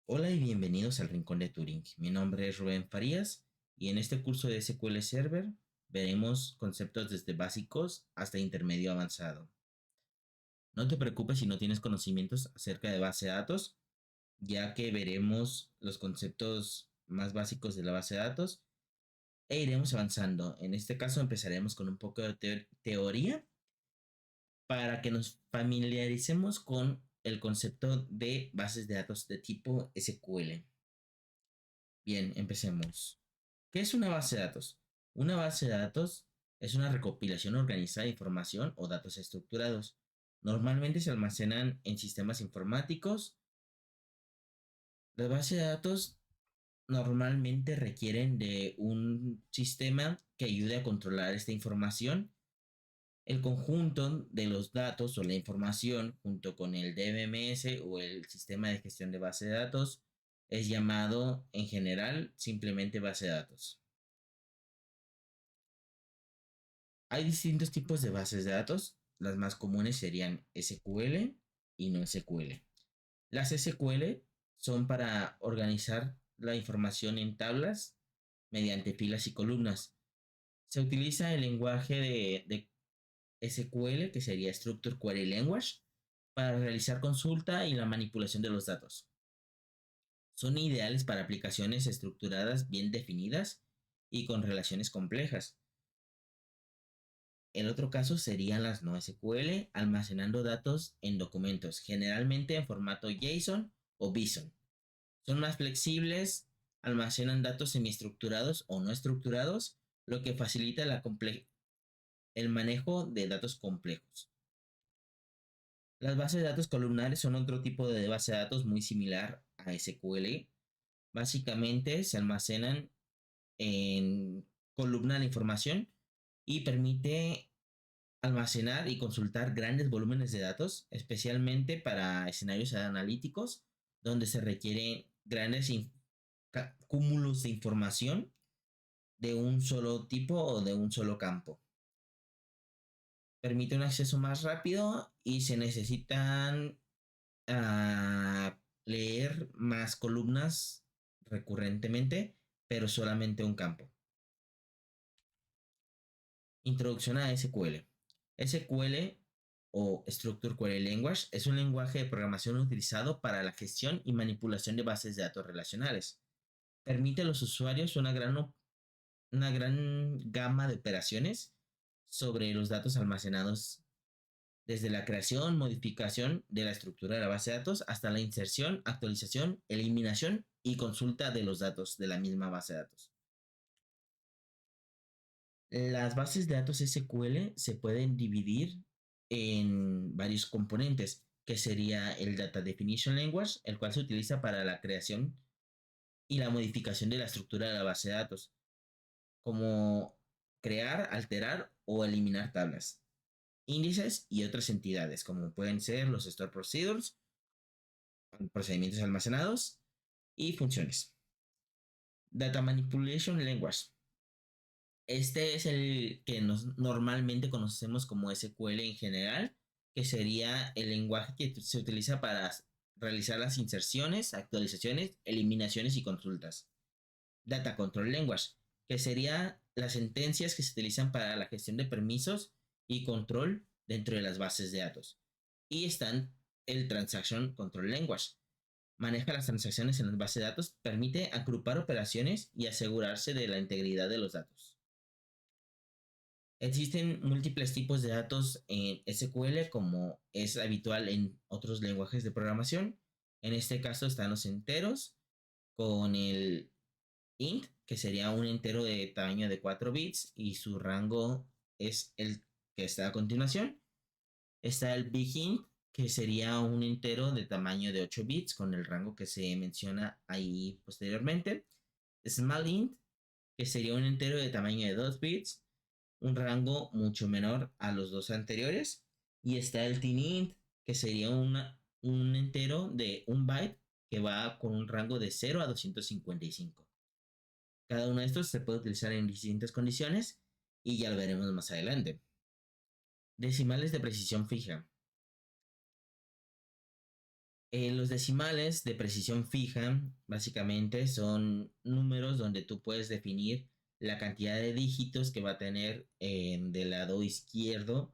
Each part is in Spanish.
Hola y bienvenidos al Rincón de Turing. Mi nombre es Rubén Farías y en este curso de SQL Server veremos conceptos desde básicos hasta intermedio avanzado. No te preocupes si no tienes conocimientos acerca de base de datos, ya que veremos los conceptos más básicos de la base de datos e iremos avanzando. En este caso empezaremos con un poco de teoría para que nos familiaricemos con el concepto de bases de datos de tipo SQL. Bien, empecemos. ¿Qué es una base de datos? Una base de datos es una recopilación organizada de información o datos estructurados. Normalmente se almacenan en sistemas informáticos. Las bases de datos normalmente requieren de un sistema que ayude a controlar esta información. El conjunto de los datos o la información junto con el DBMS o el sistema de gestión de base de datos es llamado en general simplemente base de datos. Hay distintos tipos de bases de datos. Las más comunes serían SQL y no SQL. Las SQL son para organizar la información en tablas mediante filas y columnas. Se utiliza el lenguaje de SQL, que sería Structure Query Language, para realizar consulta y la manipulación de los datos. Son ideales para aplicaciones estructuradas bien definidas y con relaciones complejas. El otro caso serían las no SQL, almacenando datos en documentos, generalmente en formato JSON o BSON. Son más flexibles, almacenan datos semiestructurados o no estructurados, lo que facilita el manejo de datos complejos. Las bases de datos columnares son otro tipo de base de datos muy similar a SQL. Básicamente se almacenan en columna de información y permite almacenar y consultar grandes volúmenes de datos, especialmente para escenarios analíticos donde se requieren grandes cúmulos de información de un solo tipo o de un solo campo. Permite un acceso más rápido y se necesitan leer más columnas recurrentemente, pero solamente un campo. Introducción a SQL. SQL o Structure Query Language es un lenguaje de programación utilizado para la gestión y manipulación de bases de datos relacionales. Permite a los usuarios una gran gama de operaciones sobre los datos almacenados, desde la creación, modificación de la estructura de la base de datos hasta la inserción, actualización, eliminación y consulta de los datos de la misma base de datos. Las bases de datos SQL se pueden dividir en varios componentes, que sería el Data Definition Language, el cual se utiliza para la creación y la modificación de la estructura de la base de datos, como crear, alterar o eliminar tablas, índices y otras entidades, como pueden ser los Store Procedures, procedimientos almacenados y funciones. Data Manipulation Language. Este es el que normalmente conocemos como SQL en general, que sería el lenguaje que se utiliza para realizar las inserciones, actualizaciones, eliminaciones y consultas. Data Control Language, que sería las sentencias que se utilizan para la gestión de permisos y control dentro de las bases de datos. Y están el Transaction Control Language. Maneja las transacciones en las bases de datos, permite agrupar operaciones y asegurarse de la integridad de los datos. Existen múltiples tipos de datos en SQL, como es habitual en otros lenguajes de programación. En este caso están los enteros con el int, que sería un entero de tamaño de 4 bits y su rango es el que está a continuación. Está el big int, que sería un entero de tamaño de 8 bits con el rango que se menciona ahí posteriormente. Small int, que sería un entero de tamaño de 2 bits, un rango mucho menor a los dos anteriores. Y está el tinint, que sería un entero de 1 byte que va con un rango de 0 a 255. Cada uno de estos se puede utilizar en distintas condiciones y ya lo veremos más adelante. Decimales de precisión fija. Los decimales de precisión fija básicamente son números donde tú puedes definir la cantidad de dígitos que va a tener del lado izquierdo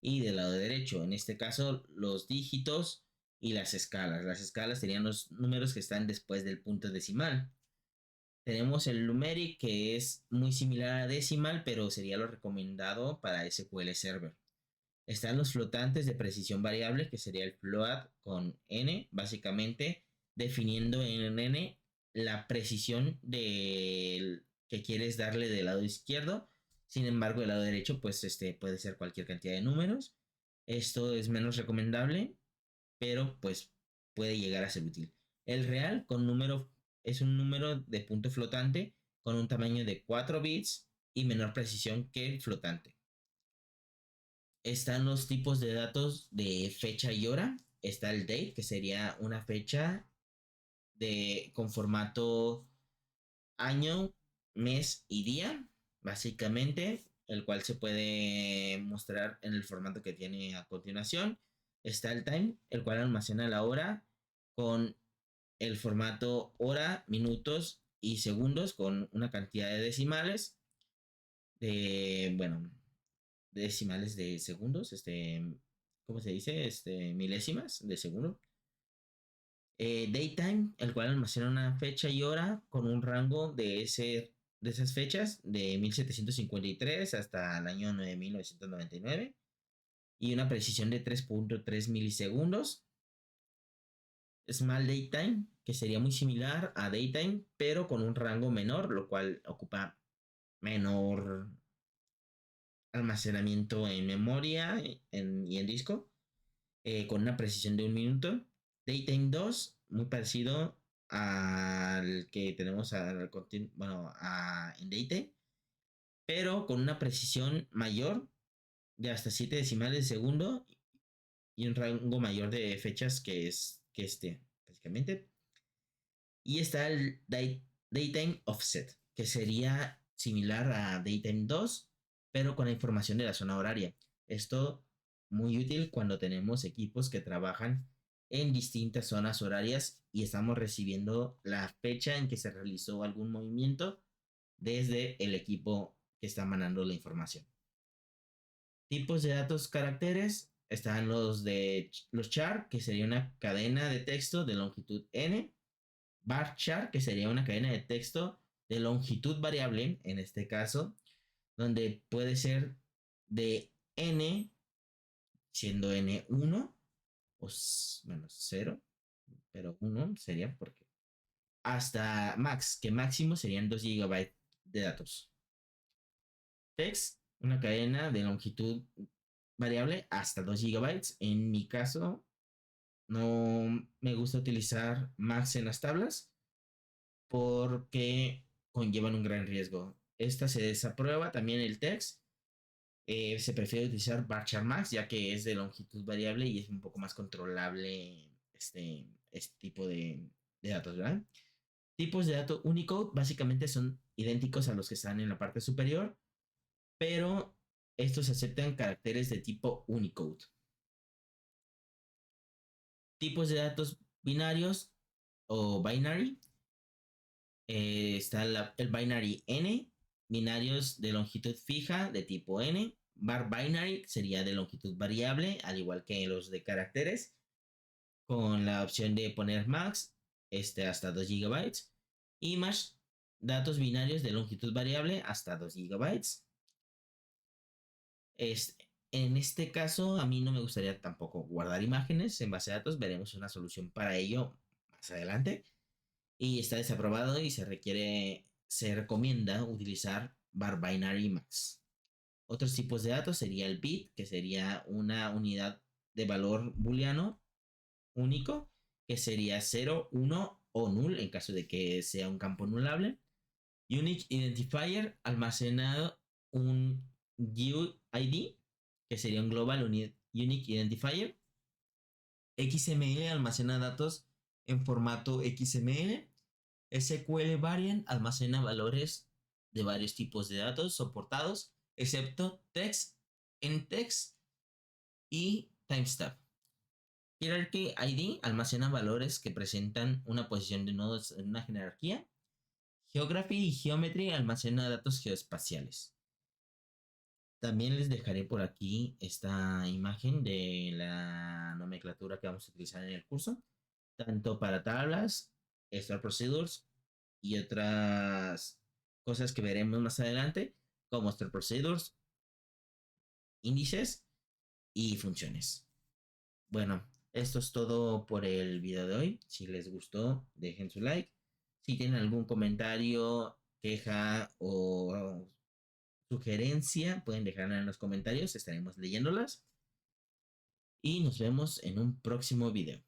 y del lado derecho. En este caso, los dígitos y las escalas. Las escalas serían los números que están después del punto decimal. Tenemos el numeric, que es muy similar a decimal, pero sería lo recomendado para SQL Server. Están los flotantes de precisión variable, que sería el float con n, básicamente definiendo en n la precisión que quieres darle del lado izquierdo. Sin embargo, del lado derecho, pues puede ser cualquier cantidad de números. Esto es menos recomendable, pero pues puede llegar a ser útil. El real con número es un número de punto flotante con un tamaño de 4 bits y menor precisión que el flotante. Están los tipos de datos de fecha y hora. Está el date, que sería una fecha con formato año, mes y día, básicamente, el cual se puede mostrar en el formato que tiene a continuación. Está el time, el cual almacena la hora con el formato hora, minutos y segundos con una cantidad de decimales bueno, decimales de segundos, ¿cómo se dice? Milésimas de segundo. Daytime, el cual almacena una fecha y hora con un rango de esas fechas de 1753 hasta el año 9999 y una precisión de 3.3 milisegundos. Small Daytime, que sería muy similar a Daytime, pero con un rango menor, lo cual ocupa menor almacenamiento en memoria y en disco, con una precisión de 1 minuto. Daytime 2, muy parecido al que tenemos en Daytime, pero con una precisión mayor de hasta 7 decimales de segundo y un rango mayor de fechas que básicamente. Y está el Daytime Offset, que sería similar a Daytime 2, pero con la información de la zona horaria. Esto muy útil cuando tenemos equipos que trabajan en distintas zonas horarias y estamos recibiendo la fecha en que se realizó algún movimiento desde el equipo que está mandando la información. Tipos de datos caracteres están los char, que sería una cadena de texto de longitud n, bar char, que sería una cadena de texto de longitud variable, en este caso, donde puede ser de n, siendo n1, o menos 0, pero 1 sería porque, hasta max, que máximo serían 2 GB de datos. Text, una cadena de longitud variable hasta 2 GB. En mi caso, no me gusta utilizar max en las tablas porque conllevan un gran riesgo. Esta se desaprueba también el text. Se prefiere utilizar varchar max ya que es de longitud variable y es un poco más controlable este tipo de datos, ¿verdad? Tipos de datos Unicode básicamente son idénticos a los que están en la parte superior, pero estos aceptan caracteres de tipo Unicode. Tipos de datos binarios o binary. Está el binary n, binarios de longitud fija de tipo n. Bar binary sería de longitud variable, al igual que los de caracteres, con la opción de poner max hasta 2 GB. Y más datos binarios de longitud variable hasta 2 GB. En este caso, a mí no me gustaría tampoco guardar imágenes en base de datos. Veremos una solución para ello más adelante. Y está desaprobado y se recomienda utilizar bar binary max. Otros tipos de datos sería el bit, que sería una unidad de valor booleano único, que sería 0, 1 o null en caso de que sea un campo nulable. Unique Identifier, almacenado un UID, que sería un Global Unique Identifier. XML, almacena datos en formato XML. SQL Variant, almacena valores de varios tipos de datos soportados, excepto text, en text y timestamp. Hierarchy ID almacena valores que presentan una posición de nodos en una jerarquía. Geography y Geometry almacena datos geoespaciales. También les dejaré por aquí esta imagen de la nomenclatura que vamos a utilizar en el curso, tanto para tablas, Store Procedures y otras cosas que veremos más adelante, como Store Procedures, índices y funciones. Bueno, esto es todo por el video de hoy. Si les gustó, dejen su like. Si tienen algún comentario, queja o sugerencia, pueden dejarla en los comentarios, estaremos leyéndolas. Y nos vemos en un próximo video.